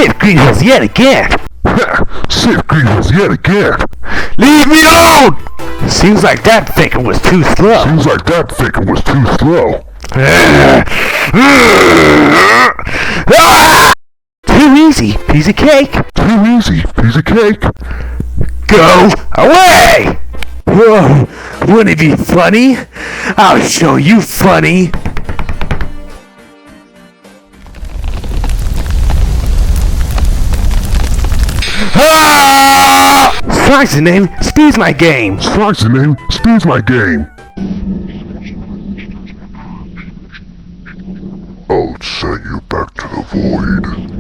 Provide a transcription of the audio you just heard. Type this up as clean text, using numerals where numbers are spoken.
Sith Grievous yet again! Sith Grievous yet again! Leave me alone! Seems like that thinking was too slow. Seems like that thinking was too slow. Too easy, piece of cake. Too easy, piece of cake. Go away! Whoa, wouldn't it be funny? I'll show you funny. Slice the name, speeds my game. Slice the name, speeds my game. I'll send you back to the void.